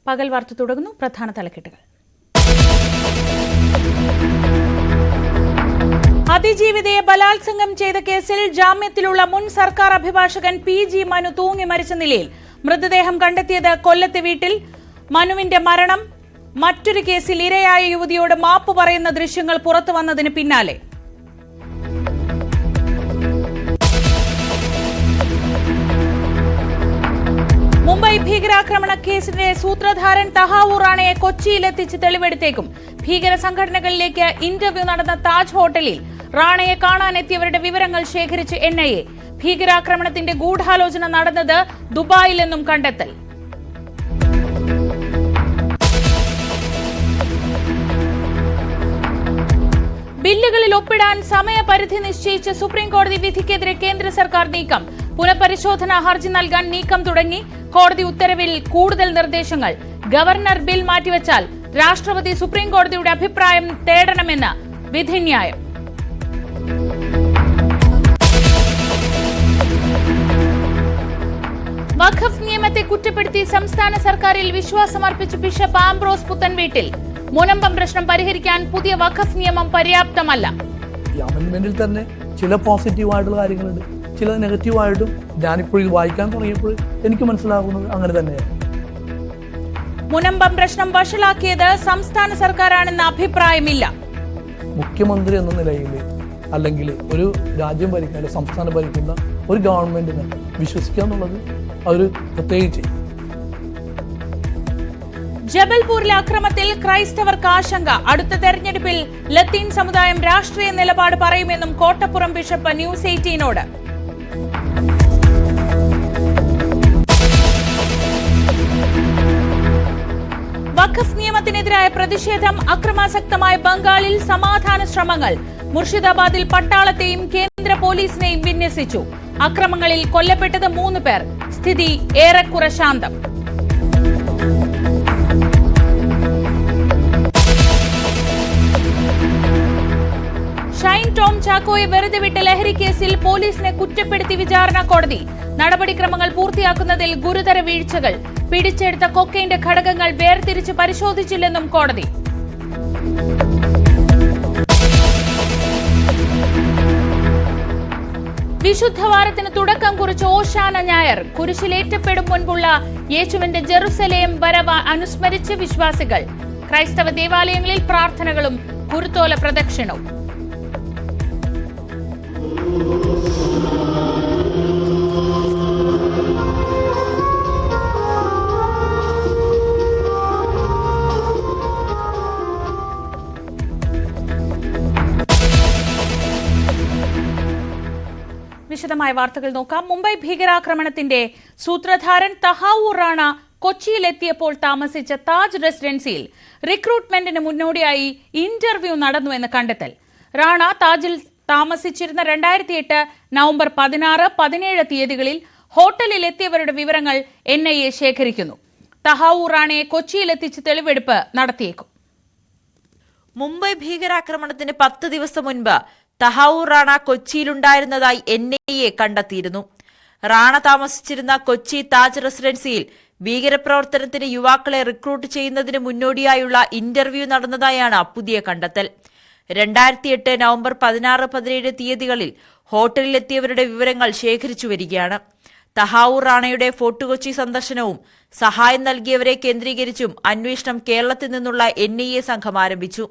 പകൽ വാർത്ത തുടങ്ങുന്നു. പ്രധാന തലക്കെട്ടുകൾ. അതിജീവിതയെ ബലാത്സംഗം ചെയ്ത കേസിൽ ജാമ്യത്തിലുള്ള മുൻ സർക്കാർ അഭിഭാഷകൻ PG മനു തൂങ്ങി മരിച്ച നിലയിൽ. മൃതദേഹം കണ്ടെത്തിയത് കൊല്ലത്തെ വീട്ടിൽ. മനുവിന്റെ മരണം മറ്റൊരു കേസിൽ ഇരയായ യുവതിയോട് മാപ്പ് പറയുന്ന ദൃശ്യങ്ങൾ പുറത്തുവന്നതിന് പിന്നാലെ. മുംബൈ ഭീകരാക്രമണ കേസിന്റെ സൂത്രധാരൻ തഹാവൂർ റാണയെ കൊച്ചിയിലെത്തിച്ച് തെളിവെടുത്തേക്കും. ഭീകര സംഘടനകളിലേക്ക് ഇന്റർവ്യൂ നടന്ന താജ് ഹോട്ടലിൽ റാണയെ കാണാനെത്തിയവരുടെ വിവരങ്ങൾ ശേഖരിച്ച് NIA. ഭീകരാക്രമണത്തിന്റെ ഗൂഢാലോചന നടന്നത് ദുബായിലെന്നും കണ്ടെത്തൽ. ബില്ലുകളിൽ ഒപ്പിടാൻ സമയപരിധി നിശ്ചയിച്ച സുപ്രീംകോടതി വിധിക്കെതിരെ കേന്ദ്ര സർക്കാർ നീക്കം. പുനഃപരിശോധനാ ഹർജി നൽകാൻ നീക്കം തുടങ്ങി. കോടതി ഉത്തരവിൽ കൂടുതൽ നിർദ്ദേശങ്ങൾ. ഗവർണർ ബിൽ മാറ്റിവെച്ചാൽ രാഷ്ട്രപതി സുപ്രീംകോടതിയുടെ അഭിപ്രായം തേടണമെന്ന് വിധിന്യായം. വഖഫ് നിയമത്തെ കുറ്റപ്പെടുത്തി സംസ്ഥാന സർക്കാരിൽ വിശ്വാസമർപ്പിച്ച് ബിഷപ്പ് ആംബ്രോസ് പുത്തൻവീട്ടിൽ. മുനമ്പം പ്രശ്നം പരിഹരിക്കാൻ പുതിയ വഖഫ് നിയമം പര്യാപ്തമല്ല. ഈ അമെന്റ്മെന്റിൽ തന്നെ ചില പോസിറ്റീവായിട്ടുള്ള കാര്യങ്ങളുണ്ട്, ചില നെഗറ്റീവായിട്ടും. ഞാനിപ്പോൾ വായിക്കാൻ തുടങ്ങിയപ്പോൾ എനിക്ക് മനസ്സിലാകുന്നത് അങ്ങനെ തന്നെയാണ്. മുനമ്പം പ്രശ്നം വഷളാക്കിയത് സംസ്ഥാന സർക്കാരാണെന്ന അഭിപ്രായമില്ല. മുഖ്യമന്ത്രി എന്ന നിലയിൽ അല്ലെങ്കിൽ ഒരു രാജ്യം ഭരിക്കുന്ന സംസ്ഥാനം ഭരിക്കുന്ന ഒരു ഗവൺമെന്റിനെ വിശ്വസിക്കുക എന്നുള്ളത് അവർ പ്രത്യേകിച്ച്. ജബൽപൂരിലെ അക്രമത്തിൽ ക്രൈസ്തവർക്ക് ആശങ്ക. അടുത്ത തെരഞ്ഞെടുപ്പിൽ ലത്തീൻ സമുദായം രാഷ്ട്രീയ നിലപാട് പറയുമെന്നും കോട്ടപ്പുറം ബിഷപ്പ് ന്യൂസ് 18നോട്. വഖഫ് നിയമത്തിനെതിരായ പ്രതിഷേധം അക്രമാസക്തമായ ബംഗാളിൽ സമാധാന ശ്രമങ്ങൾ. മുർഷിദാബാദിൽ പട്ടാളത്തെയും കേന്ദ്ര പോലീസിനെയും വിന്യസിച്ചു. അക്രമങ്ങളിൽ കൊല്ലപ്പെട്ടത് 3 പേർ. സ്ഥിതി ഏറെക്കുറെ ശാന്തം. ഷൈൻ ടോം ചാക്കോയെ വെറുതെ വിട്ട ലഹരി കേസിൽ പോലീസിനെ കുറ്റപ്പെടുത്തി വിചാരണ കോടതി. നടപടിക്രമങ്ങൾ പൂർത്തിയാക്കുന്നതിൽ ഗുരുതര വീഴ്ചകൾ. പിടിച്ചെടുത്ത കൊക്കൈന്റെ ഘടകങ്ങൾ വേർതിരിച്ച് പരിശോധിച്ചില്ലെന്നും കോടതി. വിശുദ്ധവാരത്തിന് തുടക്കം കുറിച്ച് ഓശാന ഞായർ. കുരിശിലേറ്റപ്പെടും മുൻപുള്ള യേശുവിന്റെ ജെറുസലേം വരവ് അനുസ്മരിച്ച് വിശ്വാസികൾ. ക്രൈസ്തവ ദേവാലയങ്ങളിൽ പ്രാർത്ഥനകളും കുരുത്തോല പ്രദക്ഷിണവും. വിശദമായ വാർത്തകൾ നോക്കാം. മുംബൈ ഭീകരാക്രമണത്തിന്റെ സൂത്രധാരൻ തഹാവൂർ റാണ കൊച്ചിയിലെത്തിയപ്പോൾ താമസിച്ച താജ് റെസിഡൻസിയിൽ റിക്രൂട്ട്മെന്റിന് മുന്നോടിയായി ഇന്റർവ്യൂ നടന്നുവെന്ന് കണ്ടെത്തൽ. റാണ താജിൽ താമസിച്ചിരുന്ന 2008 നവംബർ 16, 17 തീയതികളിൽ ഹോട്ടലിൽ എത്തിയവരുടെ വിവരങ്ങൾ NIA ശേഖരിക്കുന്നു. തഹാവൂർ റാണയെ കൊച്ചിയിലെത്തിച്ച് തെളിവെടുപ്പ് നടത്തിയേക്കും. മുംബൈ ഭീകരാക്രമണത്തിന് 10 ദിവസം മുൻപ് തഹാവൂർ റാണ കൊച്ചിയിലുണ്ടായിരുന്നതായി NIA കണ്ടെത്തിയിരുന്നു. റാണ താമസിച്ചിരുന്ന കൊച്ചി താജ് റെസിഡൻസിയിൽ ഭീകരപ്രവർത്തനത്തിന് യുവാക്കളെ റിക്രൂട്ട് ചെയ്യുന്നതിന് മുന്നോടിയായുള്ള ഇന്റർവ്യൂ നടന്നതായാണ് പുതിയ കണ്ടെത്തൽ. 2008 നവംബർ 16, 17 തീയതികളിൽ ഹോട്ടലിലെത്തിയവരുടെ വിവരങ്ങൾ ശേഖരിച്ചു വരികയാണ്. തഹാവൂർ റാണയുടെ ഫോർട്ട് കൊച്ചി സന്ദർശനവും സഹായം നൽകിയവരെ കേന്ദ്രീകരിച്ചും അന്വേഷണം കേരളത്തിൽ നിന്നുള്ള NIA സംഘം ആരംഭിച്ചു.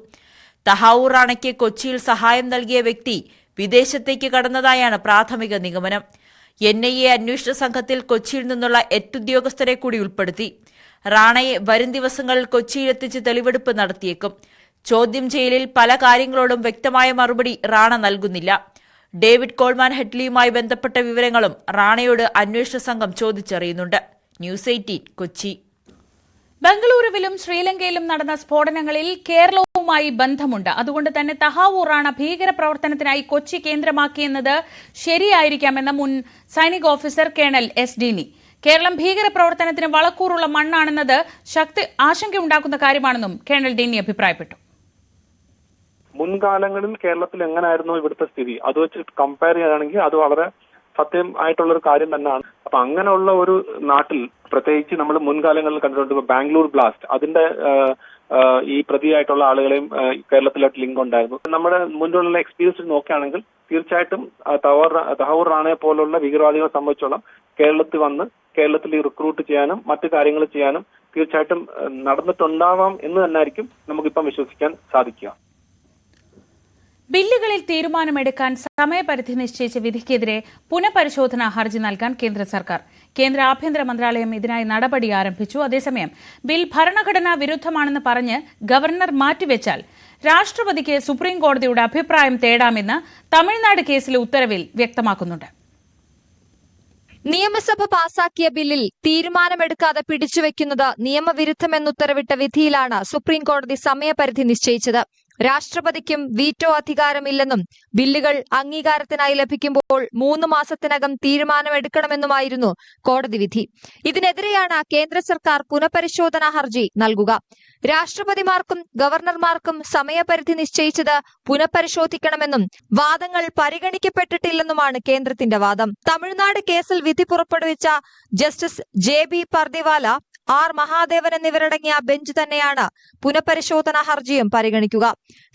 തഹാവൂർ റാണയ്ക്ക് കൊച്ചിയിൽ സഹായം നൽകിയ വ്യക്തി വിദേശത്തേക്ക് കടന്നതായാണ് പ്രാഥമിക നിഗമനം. NIA അന്വേഷണ സംഘത്തിൽ കൊച്ചിയിൽ നിന്നുള്ള 8 ഉദ്യോഗസ്ഥരെ കൂടി ഉൾപ്പെടുത്തി. റാണയെ വരും ദിവസങ്ങളിൽ കൊച്ചിയിലെത്തിച്ച് തെളിവെടുപ്പ് നടത്തിയേക്കും. ചോദ്യം ചെയ്യലിൽ പല കാര്യങ്ങളോടും വ്യക്തമായ മറുപടി റാണ നൽകുന്നില്ല. ഡേവിഡ് കോൾമാൻ ഹെഡ്ലിയുമായി ബന്ധപ്പെട്ട വിവരങ്ങളും റാണയോട് അന്വേഷണ സംഘം ചോദിച്ചറിയുന്നുണ്ട്. ന്യൂസ് 18 കൊച്ചി. ബംഗളൂരുവിലും ശ്രീലങ്കയിലും നടന്ന സ്ഫോടനങ്ങളിൽ കേരളവുമായി ബന്ധമുണ്ട്. അതുകൊണ്ട് തന്നെ തഹാവൂർ റാണ ഭീകരപ്രവർത്തനത്തിനായി കൊച്ചി കേന്ദ്രമാക്കിയെന്നത് ശരിയായിരിക്കാമെന്ന മുൻ സൈനിക ഓഫീസർ കേണൽ S. ഡീനി. കേരളം ഭീകരപ്രവർത്തനത്തിന് വളക്കൂറുള്ള മണ്ണാണെന്നത് ആശങ്കയുണ്ടാക്കുന്ന കാര്യമാണെന്നും കേണൽ ഡീനി അഭിപ്രായപ്പെട്ടു. മുൻകാലങ്ങളിൽ കേരളത്തിൽ എങ്ങനെയായിരുന്നു ഇവിടുത്തെ സ്ഥിതി അത് വെച്ച് കമ്പയർ ചെയ്യുകയാണെങ്കിൽ അത് വളരെ സത്യം ആയിട്ടുള്ള ഒരു കാര്യം തന്നെയാണ്. അപ്പൊ അങ്ങനെയുള്ള ഒരു നാട്ടിൽ പ്രത്യേകിച്ച് നമ്മൾ മുൻകാലങ്ങളിൽ കണ്ടിട്ടുണ്ട് ബാംഗ്ലൂർ ബ്ലാസ്റ്റ് അതിന്റെ ഈ പ്രതിയായിട്ടുള്ള ആളുകളെയും കേരളത്തിലായിട്ട് ലിങ്ക് ഉണ്ടായിരുന്നു. നമ്മുടെ മുന്നിലുള്ള എക്സ്പീരിയൻസ് നോക്കുകയാണെങ്കിൽ തീർച്ചയായിട്ടും തഹവൂർ റാണയെ പോലുള്ള ഭീകരവാദികളെ സംബന്ധിച്ചോളം കേരളത്തിൽ വന്ന് കേരളത്തിൽ റിക്രൂട്ട് ചെയ്യാനും മറ്റു കാര്യങ്ങൾ ചെയ്യാനും തീർച്ചയായിട്ടും നടന്നിട്ടുണ്ടാവാം എന്ന് തന്നെയായിരിക്കും നമുക്കിപ്പം വിശ്വസിക്കാൻ സാധിക്കുക. ബില്ലുകളിൽ തീരുമാനമെടുക്കാൻ സമയപരിധി നിശ്ചയിച്ച വിധിക്കെതിരെ പുനഃപരിശോധനാ ഹർജി നൽകാൻ കേന്ദ്ര സർക്കാർ. കേന്ദ്ര ആഭ്യന്തര മന്ത്രാലയം ഇതിനായി നടപടി ആരംഭിച്ചു. അതേസമയം ബിൽ ഭരണഘടനാ വിരുദ്ധമാണെന്ന് പറഞ്ഞ് ഗവർണർ മാറ്റിവെച്ചാൽ രാഷ്ട്രപതിക്ക് സുപ്രീംകോടതിയുടെ അഭിപ്രായം തേടാമെന്ന് തമിഴ്നാട് കേസിലെ ഉത്തരവിൽ വ്യക്തമാക്കുന്നുണ്ട്. നിയമസഭ പാസാക്കിയ ബില്ലിൽ തീരുമാനമെടുക്കാതെ പിടിച്ചുവെക്കുന്നത് നിയമവിരുദ്ധമെന്നുത്തരവിട്ട വിധിയിലാണ് സുപ്രീംകോടതി സമയപരിധി നിശ്ചയിച്ചത്. രാഷ്ട്രപതിക്കും വീറ്റോ അധികാരമില്ലെന്നും ബില്ലുകൾ അംഗീകാരത്തിനായി ലഭിക്കുമ്പോൾ 3 മാസത്തിനകം തീരുമാനമെടുക്കണമെന്നുമായിരുന്നു കോടതി വിധി. ഇതിനെതിരെയാണ് കേന്ദ്ര സർക്കാർ പുനഃപരിശോധനാ ഹർജി നൽകുക. രാഷ്ട്രപതിമാർക്കും ഗവർണർമാർക്കും സമയപരിധി നിശ്ചയിച്ചത് പുനഃപരിശോധിക്കണമെന്നും വാദങ്ങൾ പരിഗണിക്കപ്പെട്ടിട്ടില്ലെന്നുമാണ് കേന്ദ്രത്തിന്റെ വാദം. തമിഴ്നാട് കേസിൽ വിധി പുറപ്പെടുവിച്ച justice JB Pardiwala, R Mahadevan എന്നിവരടങ്ങിയ ബെഞ്ച് തന്നെയാണ് പുനഃപരിശോധനാ ഹർജിയും പരിഗണിക്കുക.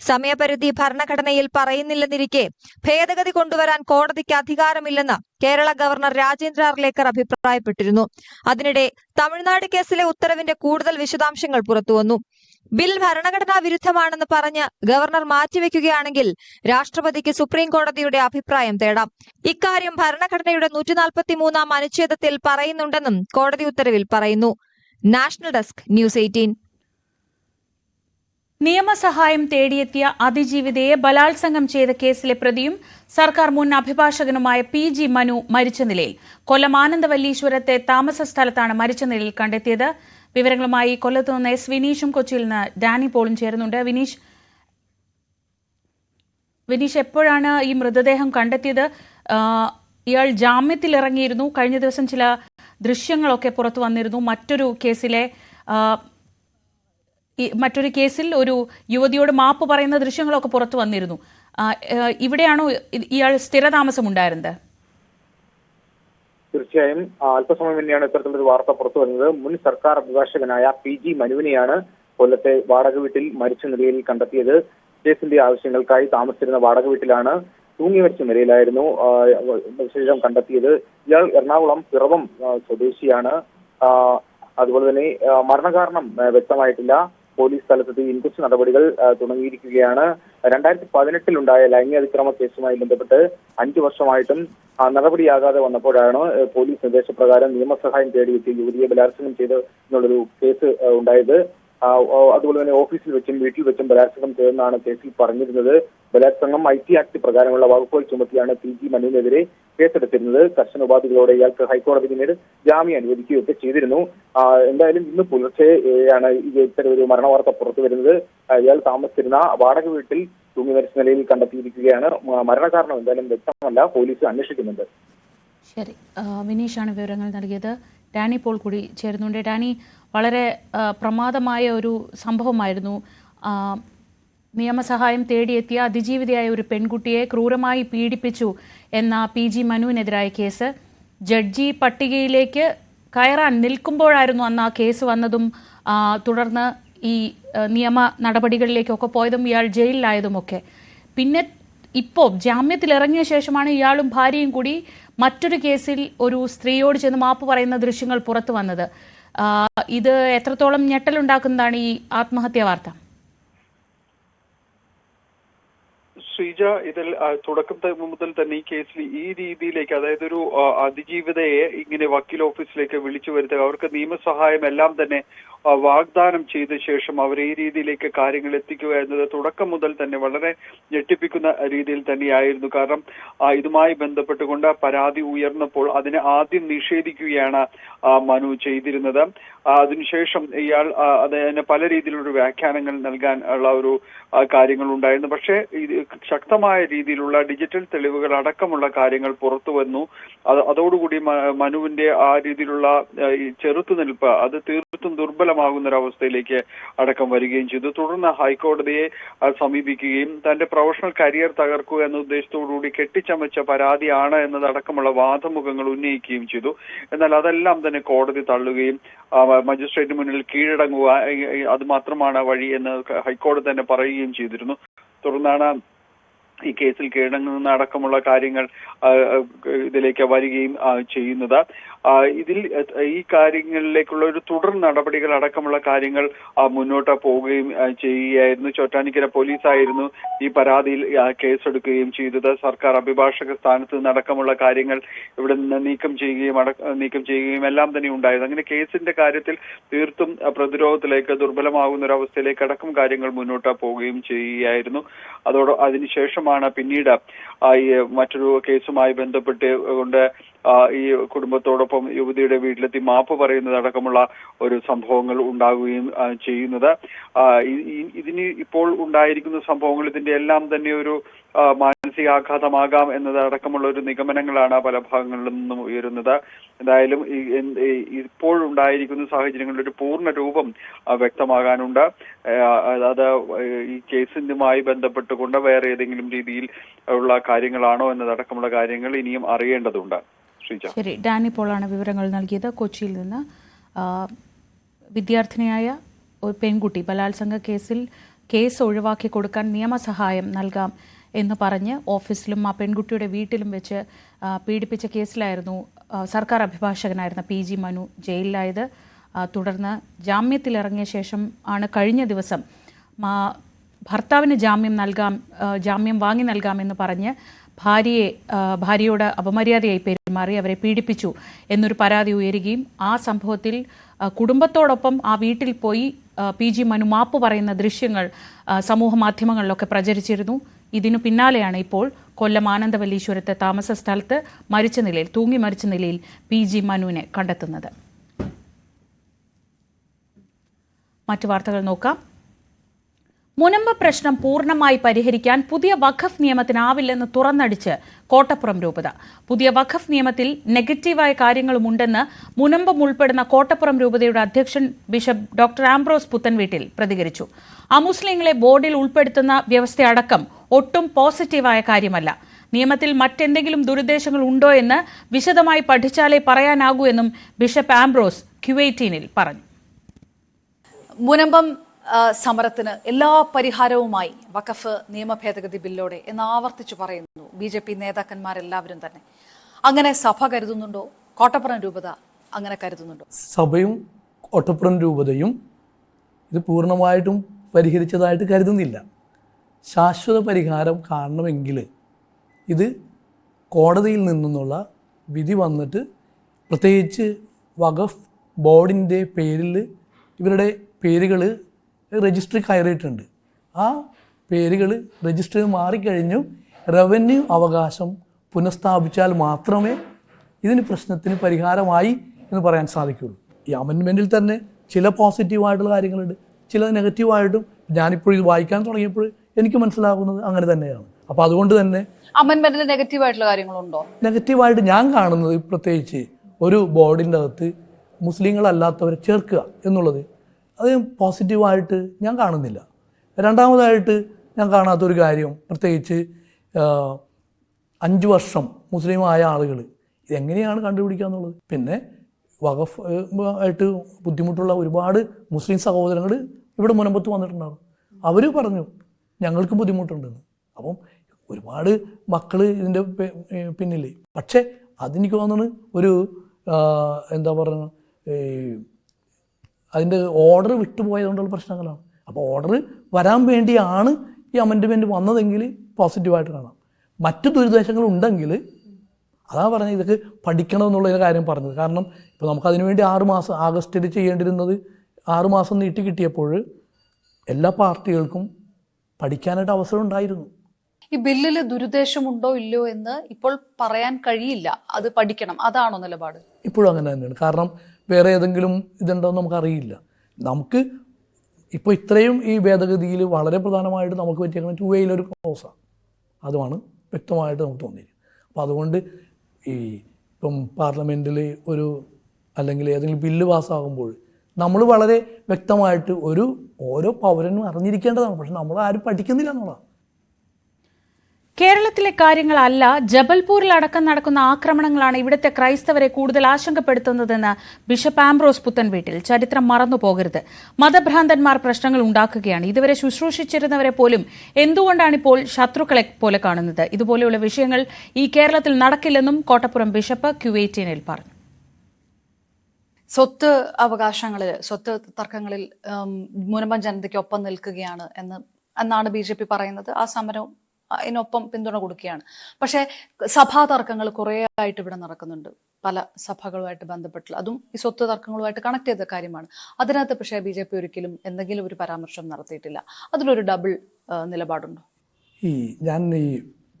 സമയപരിധി ഭരണഘടനയിൽ പറയുന്നില്ലെന്നിരിക്കെ ഭേദഗതി കൊണ്ടുവരാൻ കോടതിക്ക് അധികാരമില്ലെന്ന് കേരള ഗവർണർ രാജേന്ദ്ര അർലേക്കർ അഭിപ്രായപ്പെട്ടിരുന്നു. അതിനിടെ തമിഴ്നാട് കേസിലെ ഉത്തരവിന്റെ കൂടുതൽ വിശദാംശങ്ങൾ പുറത്തുവന്നു. ബിൽ ഭരണഘടനാ വിരുദ്ധമാണെന്ന് പറഞ്ഞ് ഗവർണർ മാറ്റിവെക്കുകയാണെങ്കിൽ രാഷ്ട്രപതിക്ക് സുപ്രീംകോടതിയുടെ അഭിപ്രായം തേടാം. ഇക്കാര്യം ഭരണഘടനയുടെ 143 അനുച്ഛേദത്തിൽ പറയുന്നുണ്ടെന്നും കോടതി ഉത്തരവിൽ പറയുന്നു. National desk, news 18. നിയമസഹായം തേടിയെത്തിയ അതിജീവിതയെ ബലാത്സംഗം ചെയ്ത കേസിലെ പ്രതിയും സർക്കാർ മുൻ അഭിഭാഷകനുമായ PG മനു മരിച്ച നിലയിൽ. കൊല്ലം ആനന്ദവല്ലീശ്വരത്തെ താമസ സ്ഥലത്താണ് മരിച്ച നിലയിൽ കണ്ടെത്തിയത്. വിവരങ്ങളുമായി കൊല്ലത്ത് നിന്ന് S വിനീഷും കൊച്ചിയിൽ നിന്ന് ഡാനി പോളും ചേരുന്നുണ്ട്. വിനീഷ്, എപ്പോഴാണ് ഈ മൃതദേഹം കണ്ടെത്തിയത്? ഇയാൾ ജാമ്യത്തിൽ ഇറങ്ങിയിരുന്നു. കഴിഞ്ഞ ദിവസം ചില ദൃശ്യങ്ങളൊക്കെ പുറത്തു വന്നിരുന്നു. മറ്റൊരു കേസിൽ ഒരു യുവതിയോട് മാപ്പ് പറയുന്ന ദൃശ്യങ്ങളൊക്കെ പുറത്തു വന്നിരുന്നു. ഇവിടെയാണോ ഇയാൾ സ്ഥിരതാമസമുണ്ടായിരുന്നത്? തീർച്ചയായും അല്പസമയം മുന്നെയാണ് ഇത്തരത്തിലൊരു വാർത്ത പുറത്തു വരുന്നത്. മുൻ സർക്കാർ അഭിഭാഷകനായ PG മനുവിനെയാണ് കൊല്ലത്തെ വാടക വീട്ടിൽ മരിച്ച നിലയിൽ കണ്ടെത്തിയത്. കേസിന്റെ ആവശ്യങ്ങൾക്കായി താമസിച്ചിരുന്ന വാടക വീട്ടിലാണ് തൂങ്ങി മരിച്ച നിലയിലായിരുന്നു ശരീരം കണ്ടെത്തിയത്. ഇയാൾ എറണാകുളം പിറവം സ്വദേശിയാണ്. അതുപോലെ തന്നെ മരണകാരണം വ്യക്തമായിട്ടില്ല. പോലീസ് സ്ഥലത്തെത്തി ഇൻക്വസ്റ്റ് നടപടികൾ തുടങ്ങിയിരിക്കുകയാണ്. 2018 ലൈംഗിക അതിക്രമ കേസുമായി ബന്ധപ്പെട്ട് 5 വർഷമായിട്ടും നടപടിയാകാതെ വന്നപ്പോഴാണ് പോലീസ് നിർദ്ദേശപ്രകാരം നിയമസഹായം തേടിയെത്തി യുവതിയെ ബലാത്സംഗം ചെയ്ത് എന്നുള്ളൊരു കേസ് ഉണ്ടായത്. അതുപോലെ തന്നെ ഓഫീസിൽ വെച്ചും വീട്ടിൽ വെച്ചും ബലാത്സംഗം ചെയ്തെന്നാണ് കേസിൽ പറഞ്ഞിരുന്നത്. ബലാത്സംഗം IT ആക്ട് പ്രകാരമുള്ള വകുപ്പുകൾ ചുമത്തിയാണ് PG മനുവിനെതിരെ കേസെടുത്തിരുന്നത്. കർശന ഉപാധികളോടെ ഇയാൾക്ക് ഹൈക്കോടതി പിന്നീട് ജാമ്യം അനുവദിക്കുകയൊക്കെ ചെയ്തിരുന്നു. എന്തായാലും ഇന്ന് പുലർച്ചെയാണ് ഇത്തരമൊരു മരണവാർത്ത പുറത്തു വരുന്നത്. ഇയാൾ താമസിച്ചിരുന്ന വാടക വീട്ടിൽ തൂങ്ങി മരിച്ച നിലയിൽ കണ്ടെത്തിയിരിക്കുകയാണ്. മരണകാരണം എന്തായാലും വ്യക്തമല്ല, പോലീസ് അന്വേഷിക്കുന്നുണ്ട്. ശരി, വിനീഷാണ് വിവരങ്ങൾ നൽകിയത്. ഡാനി പോൾ കൂടി ചേരുന്നുണ്ട്. ഡാനി, വളരെ പ്രമാദമായ ഒരു സംഭവമായിരുന്നു. നിയമസഹായം തേടിയെത്തിയ അതിജീവിതയായ ഒരു പെൺകുട്ടിയെ ക്രൂരമായി പീഡിപ്പിച്ചു എന്ന PG മനുവിനെതിരായ കേസ് ജഡ്ജി പട്ടികയിലേക്ക് കയറാൻ നിൽക്കുമ്പോഴായിരുന്നു അന്ന് ആ കേസ് വന്നതും തുടർന്ന് ഈ നിയമ നടപടികളിലേക്കൊക്കെ പോയതും ഇയാൾ ജയിലിലായതുമൊക്കെ. പിന്നെ ഇപ്പോൾ ജാമ്യത്തിൽ ഇറങ്ങിയ ശേഷമാണ് ഇയാളും ഭാര്യയും കൂടി മറ്റൊരു കേസിൽ ഒരു സ്ത്രീയോട് ചെന്ന് മാപ്പ് പറയുന്ന ദൃശ്യങ്ങൾ പുറത്തു വന്നത്. ഇത് എത്രത്തോളം ഞെട്ടലുണ്ടാക്കുന്നതാണ് ഈ ആത്മഹത്യാ വാർത്ത? ശ്രീജ, ഇതിൽ തുടക്കം മുതൽ തന്നെ ഈ കേസിൽ ഈ രീതിയിലേക്ക്, അതായത് ഒരു അതിജീവിതയെ ഇങ്ങനെ വക്കീൽ ഓഫീസിലേക്ക് വിളിച്ചു വരുത്തുക, അവർക്ക് നിയമസഹായം എല്ലാം തന്നെ വാഗ്ദാനം ചെയ്ത ശേഷം അവർ ഈ രീതിയിലേക്ക് കാര്യങ്ങൾ എത്തിക്കുക എന്നത് തുടക്കം മുതൽ തന്നെ വളരെ ഞെട്ടിപ്പിക്കുന്ന രീതിയിൽ തന്നെയായിരുന്നു. കാരണം ഇതുമായി ബന്ധപ്പെട്ടുകൊണ്ട് പരാതി ഉയർന്നപ്പോൾ അതിനെ ആദ്യം നിഷേധിക്കുകയാണ് മനു ചെയ്തിരുന്നത്. അതിനുശേഷം ഇയാൾ അതിന് പല രീതിയിലുള്ള വ്യാഖ്യാനങ്ങൾ നൽകാൻ ഉള്ള ഒരു കാര്യങ്ങൾ ഉണ്ടായിരുന്നു. പക്ഷേ ശക്തമായ രീതിയിലുള്ള ഡിജിറ്റൽ തെളിവുകൾ അടക്കമുള്ള കാര്യങ്ങൾ പുറത്തു വന്നു. അതോടുകൂടി മനുവിന്റെ ആ രീതിയിലുള്ള ഈ ചെറുത്തുനിൽപ്പ് അത് തീർത്തും ദുർബലമാകുന്ന ഒരു അവസ്ഥയിലേക്ക് അടക്കം വരികയും ചെയ്തു. തുടർന്ന് ഹൈക്കോടതിയെ സമീപിക്കുകയും തന്റെ പ്രൊഫഷണൽ കരിയർ തകർക്കുക എന്ന ഉദ്ദേശത്തോടുകൂടി കെട്ടിച്ചമച്ച പരാതിയാണ് എന്നതടക്കമുള്ള വാദമുഖങ്ങൾ ഉന്നയിക്കുകയും ചെയ്തു. എന്നാൽ അതെല്ലാം തന്നെ കോടതി തള്ളുകയും മജിസ്ട്രേറ്റ് മുന്നിൽ കീഴടങ്ങുക അത് മാത്രമാണ് വഴി എന്ന് ഹൈക്കോടതി തന്നെ പറയുകയും ചെയ്തിരുന്നു. തുടർന്നാണ് ഈ കേസിൽ കീഴടങ്ങുന്ന അടക്കമുള്ള കാര്യങ്ങൾ ഇതിലേക്ക് വരികയും ചെയ്യുന്നത്. ഇതിൽ ഈ കാര്യങ്ങളിലേക്കുള്ള ഒരു തുടർ നടപടികൾ അടക്കമുള്ള കാര്യങ്ങൾ മുന്നോട്ട് പോവുകയും ചെയ്യുകയായിരുന്നു. ചോറ്റാനിക്കര പോലീസായിരുന്നു ഈ പരാതിയിൽ കേസെടുക്കുകയും ചെയ്തത്. സർക്കാർ അഭിഭാഷക സ്ഥാനത്ത് നിന്നടക്കമുള്ള കാര്യങ്ങൾ ഇവിടെ നിന്ന് നീക്കം ചെയ്യുകയും എല്ലാം തന്നെ ഉണ്ടായത്. അങ്ങനെ കേസിന്റെ കാര്യത്തിൽ തീർത്തും പ്രതിരോധത്തിലേക്ക് ദുർബലമാകുന്ന ഒരു അവസ്ഥയിലേക്ക് അടക്കം കാര്യങ്ങൾ മുന്നോട്ട് പോവുകയും ചെയ്യുകയായിരുന്നു. അതിനുശേഷമാണ് പിന്നീട് ഈ മറ്റൊരു കേസുമായി ബന്ധപ്പെട്ട് കൊണ്ട് ഈ കുടുംബത്തോടൊപ്പം യുവതിയുടെ വീട്ടിലെത്തി മാപ്പ് പറയുന്നത് അടക്കമുള്ള ഒരു സംഭവങ്ങൾ ഉണ്ടാകുകയും ചെയ്യുന്നത്. ഇതിന് ഇപ്പോൾ ഉണ്ടായിരിക്കുന്ന സംഭവങ്ങൾ ഇതിന്റെ എല്ലാം തന്നെ ഒരു മാനസികാഘാതമാകാം എന്നതടക്കമുള്ള ഒരു നിഗമനങ്ങളാണ് പല ഭാഗങ്ങളിൽ നിന്നും ഉയരുന്നത്. എന്തായാലും ഇപ്പോഴുണ്ടായിരിക്കുന്ന സാഹചര്യങ്ങളുടെ ഒരു പൂർണ്ണ രൂപം വ്യക്തമാകാനുണ്ട്. അത് ഈ കേസുമായി ബന്ധപ്പെട്ടുകൊണ്ട് വേറെ ഏതെങ്കിലും രീതിയിൽ ഉള്ള കാര്യങ്ങളാണോ എന്നതടക്കമുള്ള കാര്യങ്ങൾ ഇനിയും അറിയേണ്ടതുണ്ട്. ശരി, ഡാനി പോളാണ് വിവരങ്ങൾ നൽകിയത്. കൊച്ചിയിൽ നിന്ന് വിദ്യാർത്ഥിനിയായ ഒരു പെൺകുട്ടി ബലാത്സംഗ കേസ് ഒഴിവാക്കി കൊടുക്കാൻ നിയമസഹായം നൽകാം എന്ന് പറഞ്ഞ് ഓഫീസിലും ആ പെൺകുട്ടിയുടെ വീട്ടിലും വെച്ച് പീഡിപ്പിച്ച കേസിലായിരുന്നു സർക്കാർ അഭിഭാഷകനായിരുന്ന PG മനു ജയിലിലായത്. തുടർന്ന് ജാമ്യത്തിലിറങ്ങിയ ശേഷം ആണ് കഴിഞ്ഞ ദിവസം ഭർത്താവിന് ജാമ്യം വാങ്ങി നൽകാമെന്ന് പറഞ്ഞ് ഭാര്യയോട് അപമര്യാദയായി പെരുമാറി അവരെ പീഡിപ്പിച്ചു എന്നൊരു പരാതി ഉയരുകയും ആ സംഭവത്തിൽ കുടുംബത്തോടൊപ്പം ആ വീട്ടിൽ പോയി PG മനു മാപ്പ് പറയുന്ന ദൃശ്യങ്ങൾ സമൂഹ മാധ്യമങ്ങളിലൊക്കെ പ്രചരിച്ചിരുന്നു. ഇതിനു പിന്നാലെയാണ് ഇപ്പോൾ കൊല്ലം ആനന്ദവല്ലീശ്വരത്തെ താമസ സ്ഥലത്ത് തൂങ്ങി മരിച്ച നിലയിൽ PG മനുവിനെ കണ്ടെത്തുന്നത്. മറ്റു വാർത്തകൾ നോക്കാം. മുനമ്പ് പ്രശ്നം പൂർണ്ണമായി പരിഹരിക്കാൻ പുതിയ വഖഫ് നിയമത്തിനാവില്ലെന്ന് തുറന്നടിച്ച് കോട്ടപ്പുറം രൂപത. പുതിയ വഖഫ് നിയമത്തിൽ നെഗറ്റീവായ കാര്യങ്ങളുമുണ്ടെന്ന് മുനമ്പം ഉൾപ്പെടുന്ന കോട്ടപ്പുറം രൂപതയുടെ അധ്യക്ഷൻ ബിഷപ്പ് ഡോക്ടർ ആംബ്രോസ് പുത്തൻവീട്ടിൽ പ്രതികരിച്ചു. അമുസ്ലിങ്ങളെ ബോർഡിൽ ഉൾപ്പെടുത്തുന്ന വ്യവസ്ഥയടക്കം ഒട്ടും പോസിറ്റീവായ കാര്യമല്ല. നിയമത്തിൽ മറ്റെന്തെങ്കിലും ദുരുദ്ദേശങ്ങൾ ഉണ്ടോ എന്ന് വിശദമായി പഠിച്ചാലേ പറയാനാകൂ എന്നും ബിഷപ്പ് ആംബ്രോസ് Q18 പറഞ്ഞു. മുനമ്പം സമരത്തിന് എല്ലാ പരിഹാരവുമായി വഖഫ് നിയമ ഭേദഗതി ബില്ലോടെ എന്ന് ആവർത്തിച്ചു പറയുന്നു BJP നേതാക്കന്മാരെല്ലാവരും തന്നെ. അങ്ങനെ സഭ കരുതുന്നുണ്ടോ? കോട്ടപ്പുറം രൂപത അങ്ങനെ കരുതുന്നുണ്ടോ? സഭയും കോട്ടപ്പുറം രൂപതയും ഇത് പൂർണ്ണമായിട്ടും പരിഹരിച്ചതായിട്ട് കരുതുന്നില്ല. ശാശ്വത പരിഹാരം കാണണമെങ്കിൽ ഇത് കോടതിയിൽ നിന്നുള്ള വിധി വന്നിട്ട്, പ്രത്യേകിച്ച് വഖഫ് ബോർഡിൻ്റെ പേരിൽ ഇവരുടെ പേരുകൾ രജിസ്റ്ററിൽ കയറിയിട്ടുണ്ട്. ആ പേരുകൾ രജിസ്റ്ററിൽ മാറിക്കഴിഞ്ഞു റവന്യൂ അവകാശം പുനഃസ്ഥാപിച്ചാൽ മാത്രമേ ഇതിന് പ്രശ്നത്തിന് പരിഹാരമായി എന്ന് പറയാൻ സാധിക്കുകയുള്ളൂ. ഈ അമെൻമെൻറ്റിൽ തന്നെ ചില പോസിറ്റീവായിട്ടുള്ള കാര്യങ്ങളുണ്ട്, ചില നെഗറ്റീവായിട്ടും. ഞാനിപ്പോൾ ഇത് വായിക്കാൻ തുടങ്ങിയപ്പോൾ എനിക്ക് മനസ്സിലാകുന്നത് അങ്ങനെ തന്നെയാണ്. അപ്പോൾ അതുകൊണ്ട് തന്നെ അമെൻമെന്റിൽ നെഗറ്റീവായിട്ടുള്ള കാര്യങ്ങളുണ്ടോ? നെഗറ്റീവായിട്ട് ഞാൻ കാണുന്നത് പ്രത്യേകിച്ച് ഒരു ബോർഡിൻ്റെ അകത്ത് മുസ്ലിങ്ങളല്ലാത്തവരെ ചേർക്കുക എന്നുള്ളത് അത് പോസിറ്റീവായിട്ട് ഞാൻ കാണുന്നില്ല. രണ്ടാമതായിട്ട് ഞാൻ കാണാത്തൊരു കാര്യം, പ്രത്യേകിച്ച് 5 വർഷം മുസ്ലിമായ ആളുകൾ ഇതെങ്ങനെയാണ് കണ്ടുപിടിക്കുക എന്നുള്ളത്. പിന്നെ വഖഫ് ആയിട്ട് ബുദ്ധിമുട്ടുള്ള ഒരുപാട് മുസ്ലിം സഹോദരങ്ങൾ ഇവിടെ മുനമ്പത്ത് വന്നിട്ടുണ്ടാകും. അവർ പറഞ്ഞു ഞങ്ങൾക്ക് ബുദ്ധിമുട്ടുണ്ടെന്ന്. അപ്പം ഒരുപാട് മക്കൾ ഇതിൻ്റെ പിന്നിൽ. പക്ഷേ അതെനിക്ക് തോന്നുന്നു ഒരു എന്താ പറയുക, അതിൻ്റെ ഓർഡർ വിട്ടുപോയതുകൊണ്ടുള്ള പ്രശ്നങ്ങളാണ്. അപ്പോൾ ഓർഡർ വരാൻ വേണ്ടിയാണ് ഈ അമെൻഡ്മെൻറ്റ് വന്നതെങ്കിൽ പോസിറ്റീവായിട്ട് കാണാം. മറ്റു ദുരുദ്ദേശങ്ങൾ ഉണ്ടെങ്കിൽ അതാ പറഞ്ഞത്, ഇതൊക്കെ പഠിക്കണം എന്നുള്ളതിൻ്റെ കാര്യം പറഞ്ഞത്. കാരണം ഇപ്പോൾ നമുക്കതിനു വേണ്ടി 6 മാസം ആഗസ്റ്റിൽ ചെയ്യേണ്ടിരുന്നത് 6 മാസം നീട്ടി കിട്ടിയപ്പോൾ എല്ലാ പാർട്ടികൾക്കും പഠിക്കാനായിട്ട് അവസരം ഉണ്ടായിരുന്നു. ഈ ബില്ലിൽ ദുരുദ്ദേശമുണ്ടോ ഇല്ലയോ എന്ന് ഇപ്പോൾ പറയാൻ കഴിയില്ല. അത് പഠിക്കണം, അതാണോ നിലപാട്? ഇപ്പോഴും അങ്ങനെ തന്നെയാണ്. കാരണം വേറെ ഏതെങ്കിലും ഇതുണ്ടോ എന്ന് നമുക്കറിയില്ല. നമുക്ക് ഇപ്പോൾ ഇത്രയും ഈ ഭേദഗതിയിൽ വളരെ പ്രധാനമായിട്ട് നമുക്ക് പറ്റിയേക്കുന്നത് 2A ഒരു ക്ലോസാണ്. അതുമാണ് വ്യക്തമായിട്ട് നമുക്ക് തോന്നിയിരിക്കുന്നത്. അപ്പോൾ അതുകൊണ്ട് ഇപ്പം പാർലമെൻറ്റിൽ അല്ലെങ്കിൽ ഏതെങ്കിലും ബില്ല് പാസ്സാകുമ്പോൾ നമ്മൾ വളരെ വ്യക്തമായിട്ട് ഓരോ പൗരനും അറിഞ്ഞിരിക്കേണ്ടതാണ്. പക്ഷെ നമ്മൾ ആരും പഠിക്കുന്നില്ല എന്നുള്ളതാണ്. കേരളത്തിലെ കാര്യങ്ങളല്ല, ജബൽപൂരിൽ അടക്കം നടക്കുന്ന ആക്രമണങ്ങളാണ് ഇവിടുത്തെ ക്രൈസ്തവരെ കൂടുതൽ ആശങ്കപ്പെടുത്തുന്നതെന്ന് ബിഷപ്പ് ആംബ്രോസ് പുത്തൻവീട്ടിൽ. ചരിത്രം മറന്നു പോകരുത്. മതഭ്രാന്തന്മാർ പ്രശ്നങ്ങൾ ഉണ്ടാക്കുകയാണ്. ഇതുവരെ ശുശ്രൂഷിച്ചിരുന്നവരെ പോലും എന്തുകൊണ്ടാണിപ്പോൾ ശത്രുക്കളെ പോലെ കാണുന്നത്? ഇതുപോലെയുള്ള വിഷയങ്ങൾ ഈ കേരളത്തിൽ നടക്കില്ലെന്നും കോട്ടപ്പുറം ബിഷപ്പ് Q18 പറഞ്ഞു. സ്വത്ത് അവകാശങ്ങളിൽ, സ്വത്ത് തർക്കങ്ങളിൽ മുനമ്പം ജനതയ്ക്കൊപ്പം നിൽക്കുകയാണ് എന്നാണ് BJP പറയുന്നത്. ആ സമരവും അതിനൊപ്പം പിന്തുണ കൊടുക്കുകയാണ്. പക്ഷേ സഭാ തർക്കങ്ങൾ കുറേ ആയിട്ട് ഇവിടെ നടക്കുന്നുണ്ട്, പല സഭകളുമായിട്ട് ബന്ധപ്പെട്ടുള്ള, അതും ഈ സ്വത്ത് തർക്കങ്ങളുമായിട്ട് കണക്ട് ചെയ്ത കാര്യമാണ്. അതിനകത്ത് പക്ഷേ BJP ഒരിക്കലും എന്തെങ്കിലും ഒരു പരാമർശം നടത്തിയിട്ടില്ല. അതിലൊരു ഡബിൾ നിലപാടുണ്ടോ? ഞാൻ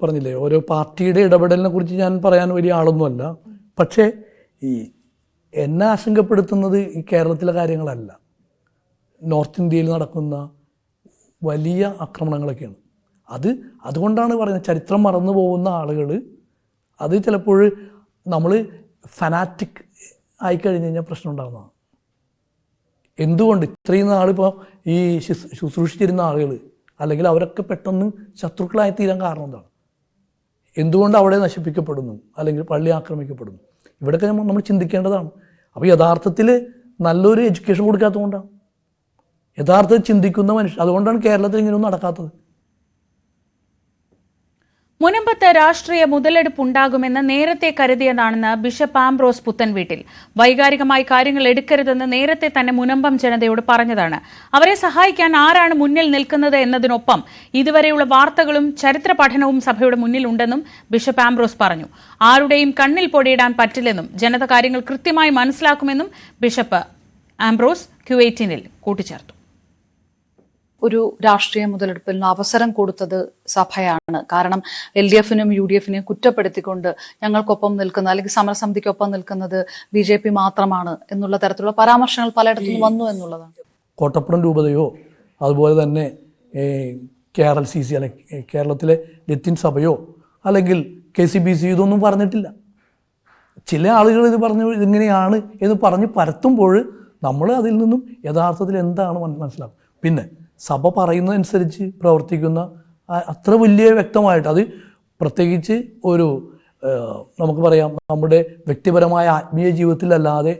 പറഞ്ഞില്ലേ, ഓരോ പാർട്ടിയുടെ ഇടപെടലിനെ കുറിച്ച് ഞാൻ പറയാൻ വലിയ ആളൊന്നുമല്ല. പക്ഷേ എന്നെ ആശങ്കപ്പെടുത്തുന്നത് ഈ കേരളത്തിലെ കാര്യങ്ങളല്ല, നോർത്ത് ഇന്ത്യയിൽ നടക്കുന്ന വലിയ ആക്രമണങ്ങളൊക്കെയാണ്. അതുകൊണ്ടാണ് പറയുന്നത്, ചരിത്രം മറന്നു പോകുന്ന ആളുകൾ അത് ചിലപ്പോൾ നമ്മൾ ഫനാറ്റിക് ആയിക്കഴിഞ്ഞ് കഴിഞ്ഞാൽ പ്രശ്നം ഉണ്ടാകുന്നതാണ്. എന്തുകൊണ്ട് ഇത്രയും നാളിപ്പോൾ ഈ ശുശ്രൂഷിച്ചിരുന്ന ആളുകൾ അല്ലെങ്കിൽ അവരൊക്കെ പെട്ടെന്ന് ശത്രുക്കളായി തീരാൻ കാരണം എന്താണ്? എന്തുകൊണ്ട് അവിടെ നശിപ്പിക്കപ്പെടുന്നു അല്ലെങ്കിൽ പള്ളി ആക്രമിക്കപ്പെടുന്നു? ഇവിടെയൊക്കെ നമ്മൾ ചിന്തിക്കേണ്ടതാണ്. അപ്പോൾ യഥാർത്ഥത്തിൽ നല്ലൊരു എഡ്യൂക്കേഷൻ കൊടുക്കാത്തതുകൊണ്ടാണ്, യഥാർത്ഥത്തിൽ ചിന്തിക്കുന്ന മനുഷ്യർ, അതുകൊണ്ടാണ് കേരളത്തിൽ ഇങ്ങനെയൊന്നും നടക്കാത്തത്. മുനമ്പത്ത് രാഷ്ട്രീയ മുതലെടുപ്പുണ്ടാകുമെന്ന് നേരത്തെ കരുതിയതാണെന്ന് ബിഷപ്പ് ആംബ്രോസ് പുത്തൻവീട്ടിൽ. വൈകാരികമായി കാര്യങ്ങൾ എടുക്കരുതെന്ന് നേരത്തെ തന്നെ മുനമ്പം ജനതയോട് പറഞ്ഞതാണ്. അവരെ സഹായിക്കാൻ ആരാണ് മുന്നിൽ നിൽക്കുന്നത് എന്നതിനൊപ്പം ഇതുവരെയുള്ള വാർത്തകളും ചരിത്ര പഠനവും സഭയുടെ മുന്നിലുണ്ടെന്നും ബിഷപ്പ് ആംബ്രോസ് പറഞ്ഞു. ആരുടെയും കണ്ണിൽ പൊടിയിടാൻ പറ്റില്ലെന്നും ജനത കാര്യങ്ങൾ കൃത്യമായി മനസ്സിലാക്കുമെന്നും ബിഷപ്പ് ആംബ്രോസ് Q18 കൂട്ടിച്ചേർത്തു. ഒരു രാഷ്ട്രീയ മുതലെടുപ്പിന് അവസരം കൊടുത്തത് സഭയാണ്. കാരണം LDFനും UDFനെയും കുറ്റപ്പെടുത്തിക്കൊണ്ട് ഞങ്ങൾക്കൊപ്പം നിൽക്കുന്ന അല്ലെങ്കിൽ സമരസമിതിക്കൊപ്പം നിൽക്കുന്നത് BJP മാത്രമാണ് എന്നുള്ള തരത്തിലുള്ള പരാമർശങ്ങൾ പലയിടത്തും വന്നു എന്നുള്ളതാണ്. കോട്ടപ്പുറം രൂപതയോ അതുപോലെ തന്നെ KRLCC അല്ലെങ്കിൽ കേരളത്തിലെ ലത്തീൻ സഭയോ അല്ലെങ്കിൽ KCBC ഇതൊന്നും പറഞ്ഞിട്ടില്ല. ചില ആളുകൾ ഇത് പറഞ്ഞു ഇതിങ്ങനെയാണ് എന്ന് പറഞ്ഞ് പരത്തുമ്പോൾ നമ്മൾ അതിൽ നിന്നും യഥാർത്ഥത്തിൽ എന്താണ് മനസ്സിലാക്കും. പിന്നെ സഭ പറയുന്നതനുസരിച്ച് പ്രവർത്തിക്കുന്ന അത്ര വലിയ വ്യക്തമായിട്ട്, അത് പ്രത്യേകിച്ച് നമുക്ക് പറയാം നമ്മുടെ വ്യക്തിപരമായ ആത്മീയ ജീവിതത്തിലല്ലാതെ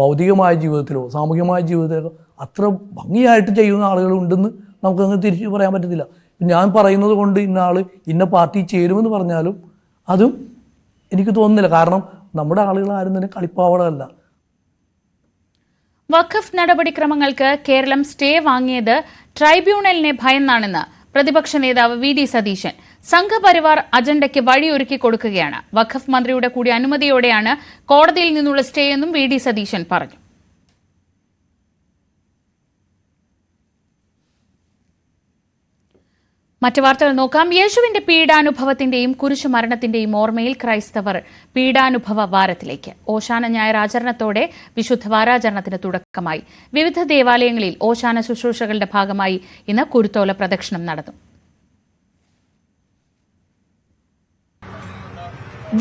ഭൗതികമായ ജീവിതത്തിലോ സാമൂഹികമായ ജീവിതത്തിലോ അത്ര ഭംഗിയായിട്ട് ചെയ്യുന്ന ആളുകളുണ്ടെന്ന് നമുക്കങ്ങനെ തിരിച്ച് പറയാൻ പറ്റത്തില്ല. ഞാൻ പറയുന്നത് കൊണ്ട് ഇന്ന ആൾ ഇന്ന പാർട്ടി ചേരുമെന്ന് പറഞ്ഞാലും അതും എനിക്ക് തോന്നുന്നില്ല. കാരണം നമ്മുടെ ആളുകൾ ആരും തന്നെ കളിപ്പാവടമല്ല. വഖഫ് നടപടിക്രമങ്ങൾക്ക് കേരളം സ്റ്റേ വാങ്ങിയത് ട്രൈബ്യൂണലിനെ ഭയന്നാണെന്ന് പ്രതിപക്ഷ നേതാവ് VD സതീശൻ. സംഘപരിവാർ അജണ്ടയ്ക്ക് വഴിയൊരുക്കി കൊടുക്കുകയാണ്. വഖഫ് മന്ത്രിയുടെ കൂടി അനുമതിയോടെയാണ് കോടതിയിൽ നിന്നുള്ള സ്റ്റേ എന്നും VD സതീശൻ പറഞ്ഞു. മറ്റു വാർത്തകൾ നോക്കാം. യേശുവിന്റെ പീഡാനുഭവത്തിന്റെയും കുരിശുമരണത്തിന്റെയും ഓർമ്മയിൽ ക്രൈസ്തവർ പീഡാനുഭവ വാരത്തിലേക്ക്. ഓശാന ഞായർ ആചരണത്തോടെ വിശുദ്ധ വാരാചരണത്തിന് തുടക്കമായി. വിവിധ ദേവാലയങ്ങളിൽ ഓശാന ശുശ്രൂഷകളുടെ ഭാഗമായി ഇന്ന് കുരുത്തോല പ്രദക്ഷിണം നടന്നു.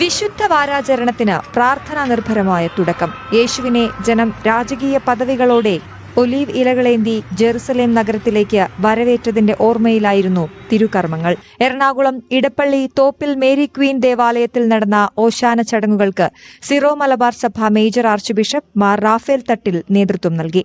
വിശുദ്ധ വാരാചരണത്തിന് പ്രാർത്ഥനാ നിർഭരമായ തുടക്കം. യേശുവിനെ ജനം രാജകീയ പദവികളോടെ ഒലീവ് ഇലകളേന്തി ജെറുസലേം നഗരത്തിലേക്ക് വരവേറ്റതിന്റെ ഓർമ്മയിലായിരുന്നു തിരുകർമ്മങ്ങൾ. എറണാകുളം ഇടപ്പള്ളി തോപ്പിൽ മേരി ക്വീൻ ദേവാലയത്തിൽ നടന്ന ഓശാന ചടങ്ങുകൾക്ക് സിറോ മലബാർ സഭ major archbishop Mar Raphael Thattil നേതൃത്വം നൽകി.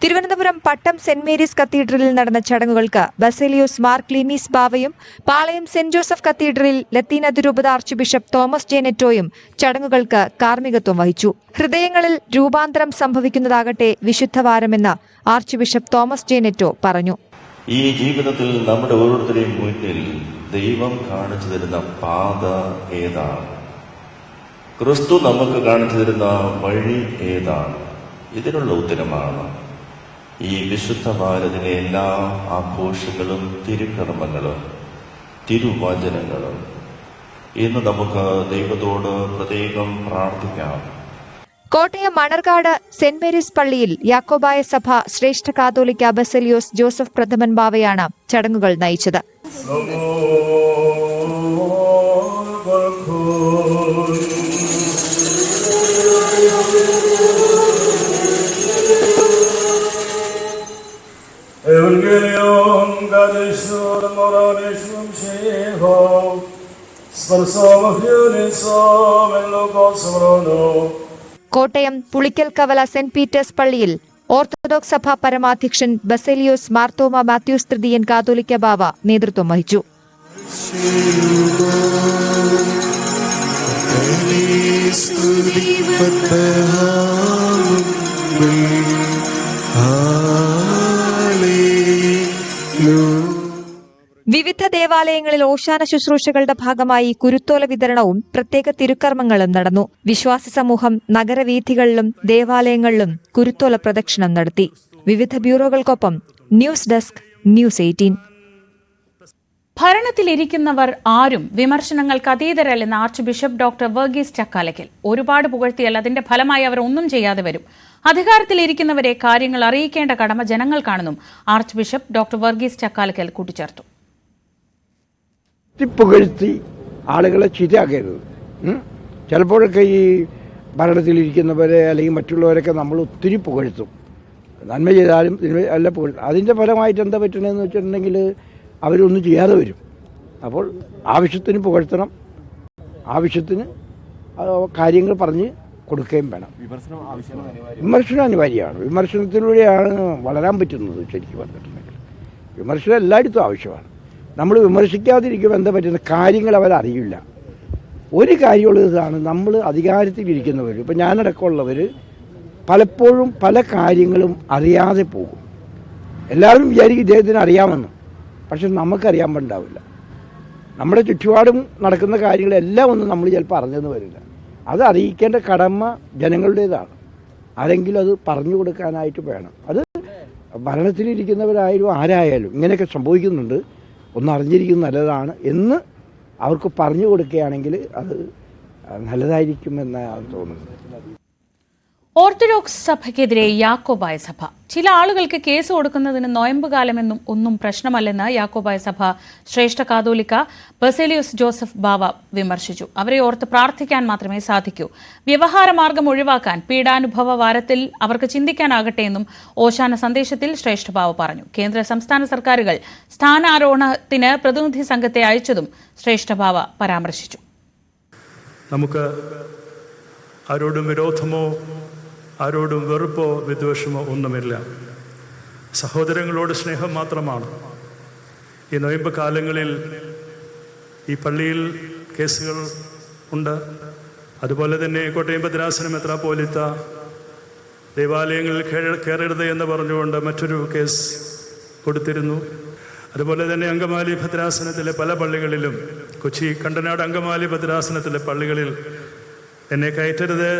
തിരുവനന്തപുരം പട്ടം സെന്റ് മേരീസ് കത്തീഡ്രലിൽ നടന്ന ചടങ്ങുകൾക്ക് ബസേലിയോസ് മാർ ക്ലീമീസ് ബാവയും പാളയം സെന്റ് ജോസഫ് കത്തീഡ്രലിൽ ലത്തീൻ അതിരൂപത ആർച്ച് ബിഷപ്പ് തോമസ് ജെ നെറ്റോയും ചടങ്ങുകൾക്ക് കാർമ്മികത്വം വഹിച്ചു. ഹൃദയങ്ങളിൽ രൂപാന്തരം സംഭവിക്കുന്നതാകട്ടെ വിശുദ്ധവാരമെന്ന് archbishop Thomas J Netto പറഞ്ഞു. ഈ ജീവിതത്തിൽ നമ്മുടെ ഓരോരുത്തരെയും മുന്നിൽ ദൈവം കാണിച്ചു തരുന്ന പാത ഏതാണ്? ക്രിസ്തു നമുക്ക് കാണിച്ചു തരുന്ന വഴി ഏതാണ്? ഇതിനുള്ള ഉത്തരമാണ് ഈ വിശുദ്ധ വാരത്തിലെ എല്ലാ ആഘോഷങ്ങളും തിരുക്കർമ്മങ്ങളും തിരുവചനങ്ങളും. ഇന്ന് നമുക്ക് ദൈവത്തോട് പ്രത്യേകം പ്രാർത്ഥിക്കാം. കോട്ടയം മണർകാട് സെന്റ് മേരീസ് പള്ളിയിൽ യാക്കോബായ സഭ ശ്രേഷ്ഠ കാതോലിക്ക ബസേലിയോസ് ജോസഫ് പ്രഥമൻ ബാവയാണ് ചടങ്ങുകൾ നയിച്ചത്. കോട്ടയം പുളിക്കൽ കവല സെന്റ് പീറ്റേഴ്സ് പള്ളിയിൽ ഓർത്തഡോക്സ് സഭ പരമാധ്യക്ഷൻ ബസേലിയോസ് മാർത്തോമ മാത്യൂസ് തൃതീയൻ കാതോലിക്ക ബാവ നേതൃത്വം വഹിച്ചു. വിവിധ ദേവാലയങ്ങളിൽ ഓശാന ശുശ്രൂഷകളുടെ ഭാഗമായി കുരുത്തോല വിതരണവും പ്രത്യേക തിരുക്കർമ്മങ്ങളും നടന്നു. വിശ്വാസി സമൂഹം നഗരവീഥികളിലും ദേവാലയങ്ങളിലും കുരുത്തോല പ്രദക്ഷിണം നടത്തി. വിവിധ ബ്യൂറോകൾക്കൊപ്പം ന്യൂസ് ഡെസ്ക് ന്യൂസ് 18. ഭരണത്തിലിരിക്കുന്നവർ ആരും വിമർശനങ്ങൾക്ക് അതീതരല്ലെന്ന് archbishop doctor Varghese Chakkalakkal. ഒരുപാട് പുകഴ്ത്തിയാൽ അതിന്റെ ഫലമായി അവർ ഒന്നും ചെയ്യാതെ വരും. അധികാരത്തിലിരിക്കുന്നവരെ കാര്യങ്ങൾ അറിയിക്കേണ്ട കടമ ജനങ്ങൾക്കാണെന്നും archbishop doctor Varghese Chakkalakkal കൂട്ടിച്ചേർത്തു. പുകഴ്ത്തി ആളുകളെ ചീത്തയാക്കരുത്. ചിലപ്പോഴൊക്കെ ഈ ഭരണത്തിലിരിക്കുന്നവരെ അല്ലെങ്കിൽ മറ്റുള്ളവരൊക്കെ നമ്മൾ ഒത്തിരി പുകഴ്ത്തും. നന്മ ചെയ്താലും അല്ല പുകഴ്ത്തും. അതിൻ്റെ ഫലമായിട്ട് എന്താ പറ്റണമെന്ന് വെച്ചിട്ടുണ്ടെങ്കിൽ അവരൊന്നും ചെയ്യാതെ വരും. അപ്പോൾ ആവശ്യത്തിന് പുകഴ്ത്തണം, ആവശ്യത്തിന് കാര്യങ്ങൾ പറഞ്ഞ് കൊടുക്കുകയും വേണം. വിമർശനം അനിവാര്യമാണ്. വിമർശനത്തിലൂടെയാണ് വളരാൻ പറ്റുന്നത്. ശരിക്കും പറഞ്ഞിട്ടുണ്ടെങ്കിൽ വിമർശനം എല്ലായിടത്തും ആവശ്യമാണ്. നമ്മൾ വിമർശിക്കാതിരിക്കുമ്പോൾ എന്താ പറ്റുന്ന കാര്യങ്ങൾ അവരറിയില്ല. ഒരു കാര്യമുള്ളതാണ്, നമ്മൾ അധികാരത്തിലിരിക്കുന്നവർ, ഇപ്പം ഞാനടക്കമുള്ളവർ പലപ്പോഴും പല കാര്യങ്ങളും അറിയാതെ പോകും. എല്ലാവരും വിചാരിക്കും ഇദ്ദേഹത്തിന് അറിയാമെന്ന്, പക്ഷെ നമുക്കറിയാൻ പറ്റാവില്ല. നമ്മുടെ ചുറ്റുപാടും നടക്കുന്ന കാര്യങ്ങളെല്ലാം ഒന്നും നമ്മൾ ചിലപ്പോൾ അറിഞ്ഞെന്ന് വരില്ല. അത് അറിയിക്കേണ്ട കടമ ജനങ്ങളുടേതാണ്. ആരെങ്കിലും അത് പറഞ്ഞു കൊടുക്കാനായിട്ട് വേണം. അത് ഭരണത്തിലിരിക്കുന്നവരായാലും ആരായാലും ഇങ്ങനെയൊക്കെ സംഭവിക്കുന്നുണ്ട്, ഒന്ന് അറിഞ്ഞിരിക്കുന്നത് നല്ലതാണ് എന്ന് അവർക്ക് പറഞ്ഞു കൊടുക്കുകയാണെങ്കിൽ അത് നല്ലതായിരിക്കുമെന്നാണ് തോന്നുന്നത്. ഓർത്തഡോക്സ് സഭയ്ക്കെതിരെ യാക്കോബായ സഭ. ചില ആളുകൾക്ക് കേസ് കൊടുക്കുന്നതിന് നോയമ്പ് കാലമെന്നും ഒന്നും പ്രശ്നമല്ലെന്ന് യാക്കോബായ സഭ ശ്രേഷ്ഠ കാതോലിക്ക ബസേലിയോസ് ജോസഫ് ബാവ വിമർശിച്ചു. അവരെ ഓർത്ത് പ്രാർത്ഥിക്കാൻ മാത്രമേ സാധിക്കൂ. വ്യവഹാരമാർഗം ഒഴിവാക്കാൻ പീഡാനുഭവ വാരത്തിൽ അവർക്ക് ചിന്തിക്കാനാകട്ടെ എന്നും ഓശാന സന്ദേശത്തിൽ ശ്രേഷ്ഠ ബാവ പറഞ്ഞു. കേന്ദ്ര സംസ്ഥാന സർക്കാരുകൾ സ്ഥാനാരോഹണത്തിന് പ്രതിനിധി സംഘത്തെ അയച്ചതും ശ്രേഷ്ഠ ബാവ പരാമർശിച്ചു. നമുക്ക് ആരോടും വിരോധമോ ആരോടും വെറുപ്പോ വിദ്വേഷമോ ഒന്നുമില്ല. സഹോദരങ്ങളോട് സ്നേഹം മാത്രമാണ്. ഈ നോയമ്പ് കാലങ്ങളിൽ ഈ പള്ളിയിൽ കേസുകൾ ഉണ്ട്. അതുപോലെ തന്നെ കോട്ടയം ഭദ്രാസന മെത്രാപ്പോലീത്ത ദേവാലയങ്ങളിൽ കയറരുത് എന്ന് പറഞ്ഞുകൊണ്ട് മറ്റൊരു കേസ് കൊടുത്തിരുന്നു. അതുപോലെ തന്നെ അങ്കമാലി ഭദ്രാസനത്തിലെ പല പള്ളികളിലും, കൊച്ചി കണ്ടനാട് അങ്കമാലി ഭദ്രാസനത്തിലെ പള്ളികളിൽ എന്നെ കയറ്റരുത്,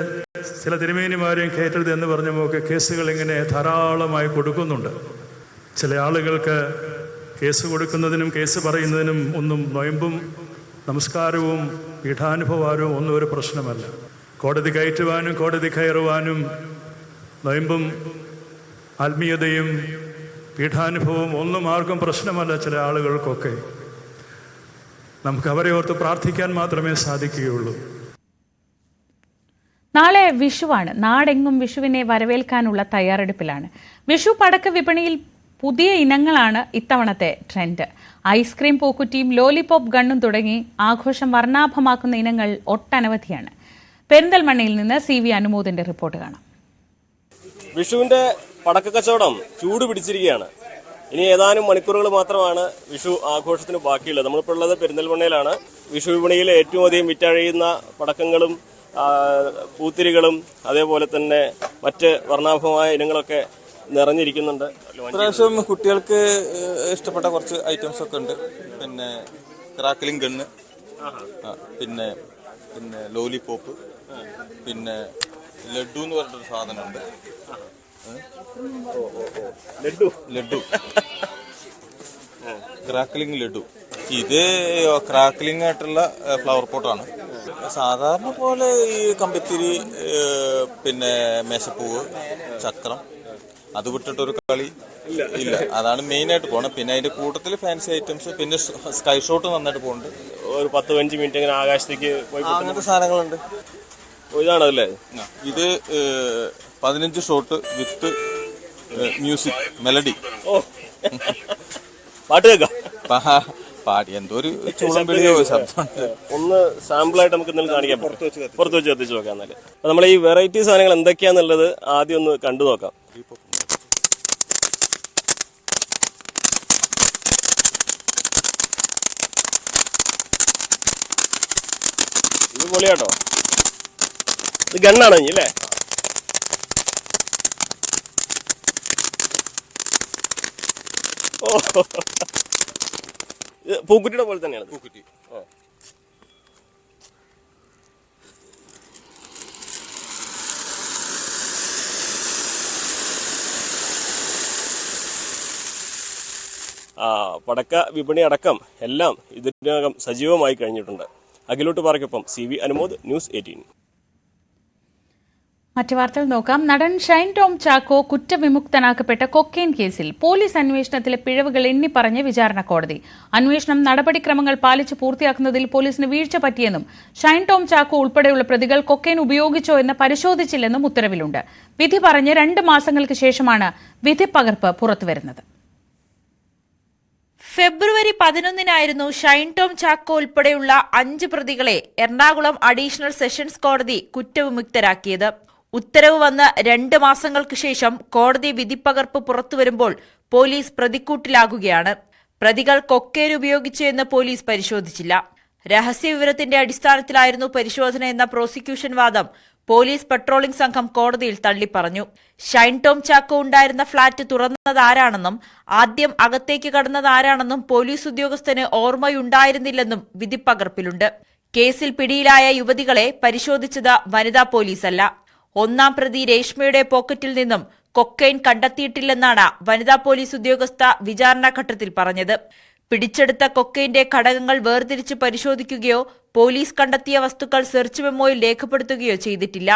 ചില തിരുമേനിമാരെയും കയറ്റരുത് എന്ന് പറഞ്ഞുമൊക്കെ കേസുകൾ ഇങ്ങനെ ധാരാളമായി കൊടുക്കുന്നുണ്ട്. ചില ആളുകൾക്ക് കേസ് കൊടുക്കുന്നതിനും കേസ് പറയുന്നതിനും ഒന്നും നൊയമ്പും നമസ്കാരവും പീഠാനുഭവാരവും ഒന്നും ഒരു പ്രശ്നമല്ല. കോടതി കയറ്റുവാനും കോടതി കയറുവാനും നൊയമ്പും ആത്മീയതയും പീഠാനുഭവവും ഒന്നും ആർക്കും പ്രശ്നമല്ല. ചില ആളുകൾക്കൊക്കെ നമുക്ക് അവരെ ഓർത്ത് പ്രാർത്ഥിക്കാൻ മാത്രമേ സാധിക്കുകയുള്ളൂ. നാളെ വിഷുവാണ്. നാടെങ്ങും വിഷുവിനെ വരവേൽക്കാനുള്ള തയ്യാറെടുപ്പിലാണ്. വിഷു പടക്ക വിപണിയിൽ പുതിയ ഇനങ്ങളാണ് ഇത്തവണത്തെ ട്രെൻഡ്. ഐസ്ക്രീം പൂക്കുറ്റിയും ലോലിപോപ്പ് ഗണ്ണും തുടങ്ങി ആഘോഷം വർണ്ണാഭമാക്കുന്ന ഇനങ്ങൾ ഒട്ടനവധിയാണ്. പെരിന്തൽമണ്ണയിൽ നിന്ന് CV അനുമോദിന്റെ റിപ്പോർട്ട് കാണാം. വിഷുവിന്റെ പടക്ക കച്ചവടം ചൂട് പിടിച്ചിരിക്കുകയാണ്. ഇനി ഏതാനും മണിക്കൂറുകൾ മാത്രമാണ് വിഷു ആഘോഷത്തിന് ബാക്കിയുള്ളത്. നമ്മളിപ്പോൾ ഉള്ളത് പെരിന്തൽമണ്ണയിലാണ്. വിഷു വിപണിയിൽ ഏറ്റവും അധികം വിറ്റഴിയുന്ന പടക്കങ്ങളും പൂത്തിരികളും അതേപോലെ തന്നെ മറ്റ് വർണ്ണാഭമായ ഇനങ്ങളൊക്കെ നിറഞ്ഞിരിക്കുന്നുണ്ട്. ഇപ്രാവശ്യം കുട്ടികൾക്ക് ഇഷ്ടപ്പെട്ട കുറച്ച് ഐറ്റംസ് ഒക്കെ ഉണ്ട്. പിന്നെ ക്രാക്കലിംഗ് ഗണ്ണ്, പിന്നെ പിന്നെ ലോലിപോപ്പ്, പിന്നെ ലഡു എന്ന് പറഞ്ഞിട്ടൊരു സാധനമുണ്ട്. ലഡു ക്രാക്കലിംഗ് ലഡു, ഇത് ക്രാക്കിലിംഗ് ആയിട്ടുള്ള ഫ്ലവർ പോട്ടാണ്. സാധാരണ പോലെ ഈ കമ്പിത്തിരി, പിന്നെ മേശപ്പൂവ്, ചക്രം, അത് വിട്ടിട്ടൊരു കളി ഇല്ല. അതാണ് മെയിൻ ആയിട്ട് പോകണം. പിന്നെ അതിന്റെ കൂട്ടത്തിൽ ഫാൻസി ഐറ്റംസ്, പിന്നെ സ്കൈ ഷോട്ട് നന്നായിട്ട് പോകുന്നുണ്ട്. ഒരു 10-15 മിനിറ്റ് ഇങ്ങനെ ആകാശത്തേക്ക് പോയി അങ്ങനത്തെ സാധനങ്ങളുണ്ട്. ഇതാണല്ലേ ഇത് 15 ഷോട്ട് വിത്ത് മ്യൂസിക് മെലഡി. ഓ പാട്ട് കേൾക്കാം. പാടി എന്തോ ഒരു ചൂളം വിളിയോ ശബ്ദം. ഒന്ന് സാമ്പിളായിട്ട് നമുക്ക് ഇന്നലെ കാണിക്കാം. പുറത്ത് വെച്ച് കത്തിച്ച് നോക്കാം. എന്നാല് അപ്പൊ നമ്മൾ ഈ വെറൈറ്റി സാധനങ്ങൾ എന്തൊക്കെയാന്നുള്ളത് ആദ്യം ഒന്ന് കണ്ടു നോക്കാം. ഇത് പൊളിയാട്ടോ. ഇത് ഗണ്ണാണോ ഇനി അല്ലേ? ഓ ഇത് പൂക്കുറ്റിയുടെ പോലെ തന്നെയാണ്. പൂക്കുറ്റി. പടക്ക വിപണി അടക്കം എല്ലാം ഇതിനകം സജീവമായി കഴിഞ്ഞിട്ടുണ്ട്. അഖിലോട്ട് പാറയ്ക്കൊപ്പം CV അനുമോദ്, ന്യൂസ് 18. മറ്റു വാർത്തകൾ നോക്കാം. നടൻ ഷൈൻ ടോം ചാക്കോ കുറ്റവിമുക്തനാക്കപ്പെട്ട കൊക്കെയിൻ കേസിൽ പോലീസ് അന്വേഷണത്തിലെ പിഴവുകൾ എണ്ണിപ്പറഞ്ഞ് വിചാരണ കോടതി. അന്വേഷണം നടപടിക്രമങ്ങൾ പാലിച്ച് പൂർത്തിയാക്കുന്നതിൽ പോലീസിന് വീഴ്ച പറ്റിയെന്നും ഷൈൻ ടോം ചാക്കോ ഉൾപ്പെടെയുള്ള പ്രതികൾ കൊക്കെയിൻ ഉപയോഗിച്ചോ എന്ന് പരിശോധിച്ചില്ലെന്നും ഉത്തരവിലുണ്ട്. വിധി പറഞ്ഞ് 2 മാസങ്ങൾക്ക് ശേഷമാണ് വിധിപ്പകർപ്പ് പുറത്തുവരുന്നത്. ഫെബ്രുവരി 11 ഷൈൻ ടോം ചാക്കോ ഉൾപ്പെടെയുള്ള 5 പ്രതികളെ എറണാകുളം അഡീഷണൽ സെഷൻസ് കോടതി കുറ്റവിമുക്തരാക്കിയത്. ഉത്തരവ് വന്ന് 2 മാസങ്ങൾക്ക് ശേഷം കോടതി വിധിപ്പകർപ്പ് പുറത്തുവരുമ്പോൾ പോലീസ് പ്രതിക്കൂട്ടിലാകുകയാണ്. പ്രതികൾ കൊക്കെയിൻ ഉപയോഗിച്ചു എന്ന് പോലീസ് പരിശോധിച്ചില്ല. രഹസ്യവിവരത്തിന്റെ അടിസ്ഥാനത്തിലായിരുന്നു പരിശോധന എന്ന പ്രോസിക്യൂഷൻ വാദം പോലീസ് പട്രോളിംഗ് സംഘം കോടതിയിൽ തള്ളിപ്പറഞ്ഞു. ഷൈൻ ടോം ചാക്കോ ഉണ്ടായിരുന്ന ഫ്ളാറ്റ് തുറന്നതാരാണെന്നും ആദ്യം അകത്തേക്ക് കടന്നതാരാണെന്നും പോലീസ് ഉദ്യോഗസ്ഥന് ഓർമ്മയുണ്ടായിരുന്നില്ലെന്നും വിധിപ്പകർപ്പിലുണ്ട്. കേസിൽ പിടിയിലായ യുവതികളെ പരിശോധിച്ചത് വനിതാ പോലീസല്ല. 1-ാം പ്രതി രേഷ്മയുടെ പോക്കറ്റിൽ നിന്നും കൊക്കെയിൻ കണ്ടെത്തിയിട്ടില്ലെന്നാണ് വനിതാ പോലീസ് ഉദ്യോഗസ്ഥ വിചാരണാഘട്ടത്തിൽ പറഞ്ഞത്. പിടിച്ചെടുത്ത കൊക്കെയിന്റെ ഘടകങ്ങൾ വേർതിരിച്ച് പരിശോധിക്കുകയോ പോലീസ് കണ്ടെത്തിയ വസ്തുക്കൾ സെർച്ച് മെമ്മോയിൽ രേഖപ്പെടുത്തുകയോ ചെയ്തിട്ടില്ല.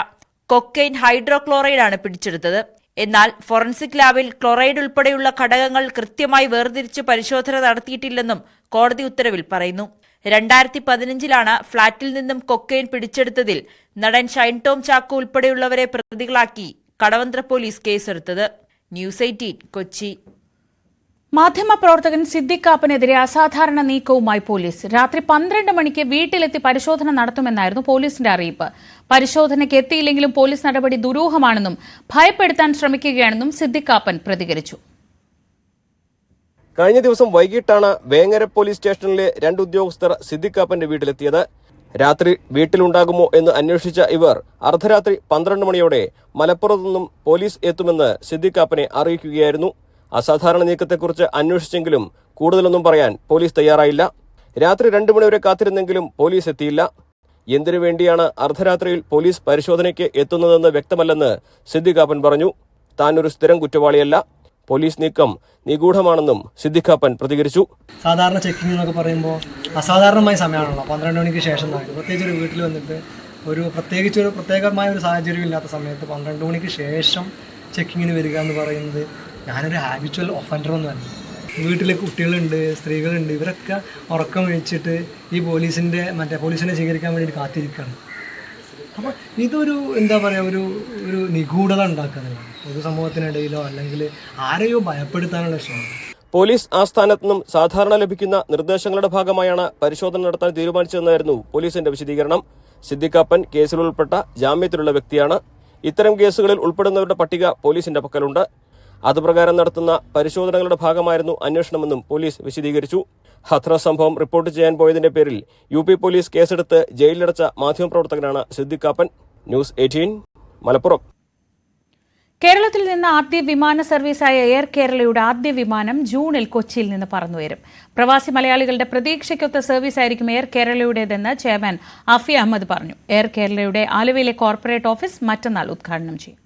കൊക്കെയിൻ ഹൈഡ്രോക്ലോറൈഡാണ് പിടിച്ചെടുത്തത്. എന്നാൽ ഫോറൻസിക് ലാബിൽ ക്ലോറൈഡ് ഉൾപ്പെടെയുള്ള ഘടകങ്ങൾ കൃത്യമായി വേർതിരിച്ച് പരിശോധന നടത്തിയിട്ടില്ലെന്നും കോടതി ഉത്തരവിൽ പറയുന്നു. 2015 ഫ്ളാറ്റിൽ നിന്നും കൊക്കെയിൻ പിടിച്ചെടുത്തതിൽ നടൻ ഷൈൻ ടോം ചാക്കോ ഉൾപ്പെടെയുള്ളവരെ പ്രതികളാക്കി കടവന്ത്ര പോലീസ് കേസെടുത്തത്. ന്യൂസ് 18 കൊച്ചി. മാധ്യമപ്രവർത്തകൻ സിദ്ദിഖ് കാപ്പനെതിരെ അസാധാരണ നീക്കവുമായി പോലീസ്. രാത്രി 12 മണിക്ക് വീട്ടിലെത്തി പരിശോധന നടത്തുമെന്നായിരുന്നു പോലീസിന്റെ അറിയിപ്പ്. പരിശോധനയ്ക്ക് എത്തിയില്ലെങ്കിലും പോലീസ് നടപടി ദുരൂഹമാണെന്നും ഭയപ്പെടുത്താൻ ശ്രമിക്കുകയാണെന്നും സിദ്ദിഖ് കാപ്പൻ പ്രതികരിച്ചു. കഴിഞ്ഞ ദിവസം വൈകിട്ടാണ് വേങ്ങര പോലീസ് സ്റ്റേഷനിലെ 2 ഉദ്യോഗസ്ഥർ സിദ്ദിഖ് കാപ്പന്റെ വീട്ടിലെത്തിയത്. രാത്രി വീട്ടിലുണ്ടാകുമോ എന്ന് അന്വേഷിച്ച ഇവർ അർദ്ധരാത്രി 12 മണിയോടെ മലപ്പുറത്തു നിന്നും പോലീസ് എത്തുമെന്ന് സിദ്ദിഖ് കാപ്പനെ അറിയിക്കുകയായിരുന്നു. അസാധാരണ നീക്കത്തെക്കുറിച്ച് അന്വേഷിച്ചെങ്കിലും കൂടുതലൊന്നും പറയാൻ പോലീസ് തയ്യാറായില്ല. രാത്രി 2 മണിവരെ കാത്തിരുന്നെങ്കിലും പോലീസ് എത്തിയില്ല. എന്തിനു വേണ്ടിയാണ് അർദ്ധരാത്രിയിൽ പോലീസ് പരിശോധനയ്ക്ക് എത്തുന്നതെന്ന് വ്യക്തമല്ലെന്ന് സിദ്ദിഖ് കാപ്പൻ പറഞ്ഞു. താൻ ഒരു സ്ഥിരം കുറ്റവാളിയല്ല, പോലീസ് നീക്കം നിഗൂഢമാണെന്നും സിദ്ദിഖ് കാപ്പൻ പ്രതികരിച്ചു. സാധാരണ ചെക്കിംഗ് എന്നൊക്കെ പറയുമ്പോൾ അസാധാരണമായ സമയമാണല്ലോ. 12 മണിക്ക് ശേഷം പ്രത്യേകിച്ച് ഒരു വീട്ടിൽ വന്നിട്ട് പ്രത്യേകമായ ഒരു സാഹചര്യം ഇല്ലാത്ത സമയത്ത് 12 മണിക്ക് ശേഷം ചെക്കിങ്ങിന് വരിക എന്ന് പറയുന്നത് ഞാനൊരു ഹാബിച്വൽ ഒഫൻഡറൊന്നുമല്ല. വീട്ടിലെ കുട്ടികളുണ്ട്, സ്ത്രീകളുണ്ട്, ഇവരൊക്കെ ഉറക്കം ഒഴിച്ചിട്ട് ഈ പോലീസിനെ സ്വീകരിക്കാൻ വേണ്ടിയിട്ട് കാത്തിരിക്കുകയാണ്. അപ്പോൾ ഇതൊരു ഒരു നിഗൂഢത ഉണ്ടാക്കുന്നത് പൊതുസമൂഹത്തിനിടയിലോ അല്ലെങ്കിൽ ആരെയോ ഭയപ്പെടുത്താനുള്ള ശ്രമം. പോലീസ് ആസ്ഥാനത്തു നിന്നും സാധാരണ ലഭിക്കുന്ന നിർദ്ദേശങ്ങളുടെ ഭാഗമായാണ് പരിശോധന നടത്താൻ തീരുമാനിച്ചതെന്നായിരുന്നു പോലീസിന്റെ വിശദീകരണം. സിദ്ദിഖ് കാപ്പൻ കേസിൽ ഉൾപ്പെട്ട ജാമ്യത്തിലുള്ള വ്യക്തിയാണ്. ഇത്തരം കേസുകളിൽ ഉൾപ്പെടുന്നവരുടെ പട്ടിക പോലീസിന്റെ പക്കലുണ്ട്. അതുപ്രകാരം നടത്തുന്ന പരിശോധനകളുടെ ഭാഗമായിരുന്നു അന്വേഷണമെന്നും പോലീസ് വിശദീകരിച്ചു. ഹത്രാസ് സംഭവം റിപ്പോർട്ട് ചെയ്യാൻ പോയതിന്റെ പേരിൽ UP പോലീസ് കേസെടുത്ത് ജയിലിലടച്ച മാധ്യമപ്രവർത്തകനാണ് സിദ്ദിഖ് കാപ്പൻ. ന്യൂസ് 18 മലപ്പുറം. കേരളത്തിൽ നിന്ന് ആദ്യ വിമാന സർവീസായ എയർ കേരളയുടെ ആദ്യ വിമാനം ജൂണിൽ കൊച്ചിയിൽ നിന്ന് പറന്നുവരും. പ്രവാസി മലയാളികളുടെ പ്രതീക്ഷയ്ക്കൊത്ത സർവീസായിരിക്കും എയർ കേരളയുടേതെന്ന് ചെയർമാൻ അഫി അഹമ്മദ് പറഞ്ഞു. എയർ കേരളയുടെ ആലുവയിലെ കോർപ്പറേറ്റ് ഓഫീസ് മറ്റന്നാൾ ഉദ്ഘാടനം ചെയ്യും.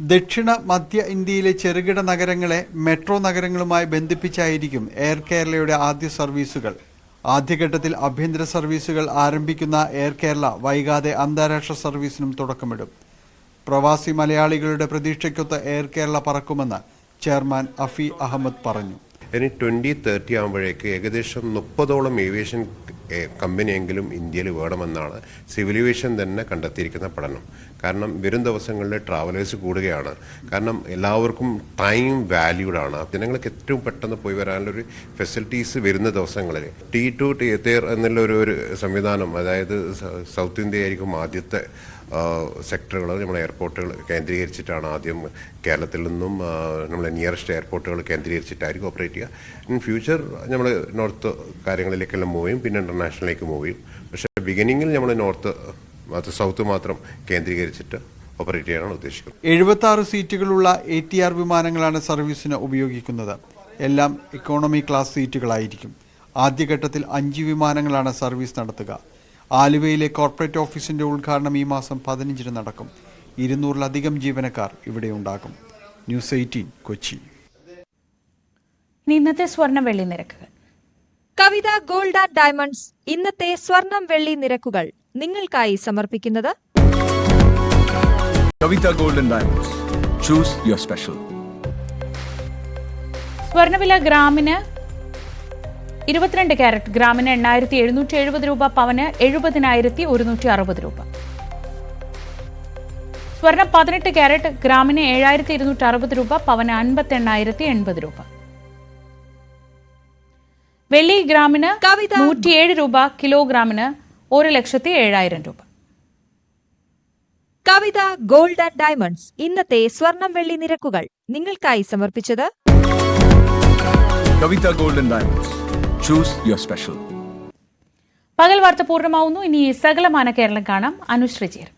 ദക്ഷിണ മധ്യ ഇന്ത്യയിലെ ചെറുകിട നഗരങ്ങളെ മെട്രോ നഗരങ്ങളുമായി ബന്ധിപ്പിച്ചായിരിക്കും എയർ കേരളയുടെ ആദ്യ സർവീസുകൾ. ആദ്യഘട്ടത്തിൽ ആഭ്യന്തര സർവീസുകൾ ആരംഭിക്കുന്ന എയർ കേരള വൈകാതെ അന്താരാഷ്ട്ര സർവീസിനും തുടക്കമിടും. പ്രവാസി മലയാളികളുടെ പ്രതീക്ഷയ്ക്കൊത്ത് എയർ കേരള പറക്കുമെന്ന് ചെയർമാൻ അഫി അഹമ്മദ് പറഞ്ഞു. ഇനി 2030 ആകുമ്പോഴേക്ക് ഏകദേശം 30ഓളം ഏവിയേഷൻ കമ്പനിയെങ്കിലും ഇന്ത്യയിൽ വേണമെന്നാണ് സിവിൽ ഏവിയേഷൻ തന്നെ കണ്ടെത്തിയിരിക്കുന്ന പഠനം. കാരണം വരും ദിവസങ്ങളിൽ ട്രാവലേഴ്സ് കൂടുകയാണ്. കാരണം എല്ലാവർക്കും ടൈം വാല്യൂഡാണ്. ജനങ്ങൾക്ക് ഏറ്റവും പെട്ടെന്ന് പോയി വരാനുള്ളൊരു ഫെസിലിറ്റീസ് വരുന്ന ദിവസങ്ങളിൽ T2 എയർ എന്നുള്ള ഒരു സംവിധാനം, അതായത് സൗത്ത് ഇന്ത്യ ആയിരിക്കും ആദ്യത്തെ സെക്ടറുകൾ, നമ്മുടെ എയർപോർട്ടുകൾ കേന്ദ്രീകരിച്ചിട്ടാണ് ആദ്യം കേരളത്തിൽ നിന്നും നമ്മളെ നിയറസ്റ്റ് എയർപോർട്ടുകൾ കേന്ദ്രീകരിച്ചിട്ടായിരിക്കും ഓപ്പറേറ്റ് ചെയ്യുക. ഇൻ ഫ്യൂച്ചർ നമ്മൾ നോർത്ത് കാര്യങ്ങളിലേക്കെല്ലാം മൂവ് ചെയ്യും, പിന്നെ ഇന്റർനാഷണലിലേക്ക് മൂവ് ചെയ്യും. പക്ഷേ ബിഗിനിങ്ങിൽ നമ്മൾ സൗത്ത് മാത്രം കേന്ദ്രീകരിച്ചിട്ട് ഓപ്പറേറ്റ് ചെയ്യാനാണ് ഉദ്ദേശിക്കുന്നത്. 76 സീറ്റുകളുള്ള ATR വിമാനങ്ങളാണ് സർവീസിന് ഉപയോഗിക്കുന്നത്. എല്ലാം ഇക്കോണമി ക്ലാസ് സീറ്റുകളായിരിക്കും. ആദ്യഘട്ടത്തിൽ 5 വിമാനങ്ങളാണ് സർവീസ് നടത്തുക. ആലുവയിലെ കോർപ്പറേറ്റ് ഓഫീസിന്റെ ഉദ്ഘാടനം ഈ മാസം 15 നടക്കും. 200-ലധികം ജീവനക്കാർ ഇവിടെ ഉണ്ടാകും. ന്യൂസ് 18 കൊച്ചി. ഇന്നത്തെ സ്വർണ്ണ വെള്ളി നിരക്കുകൾ. കവിത ഗോൾഡ് ആൻഡ് ഡയമണ്ട്സ് ഇന്നത്തെ സ്വർണം വെള്ളി നിരക്കുകൾ നിങ്ങൾക്കായി സമർപ്പിക്കുന്നത് Kavitha gold and diamonds. Choose your special. സ്വർണ്ണവില ഗ്രാമിന് 22 കാരറ്റ് ഗ്രാമിന് 8,770 രൂപ, പവന് 70,160 രൂപ. സ്വർണം 18 കാരറ്റ് ഗ്രാമിന് 7,260 രൂപ, പവന് 58,080 രൂപ. വെള്ളി ഗ്രാമിന് 107 രൂപ, കിലോഗ്രാമിന് 1,07,000 രൂപ. കവിത ഗോൾഡ് ആൻഡ് ഡയമണ്ട്സ് ഇന്നത്തെ സ്വർണം വെള്ളി നിരക്കുകൾ നിങ്ങൾക്കായി സമർപ്പിച്ചത് Kavitha gold and diamonds. Choose your special. പകൽ വാർത്ത പൂർണ്ണമാവുന്നു. ഇനി സകലമാന കേരളം കാണാം. അനുശ്രീ ചേരും.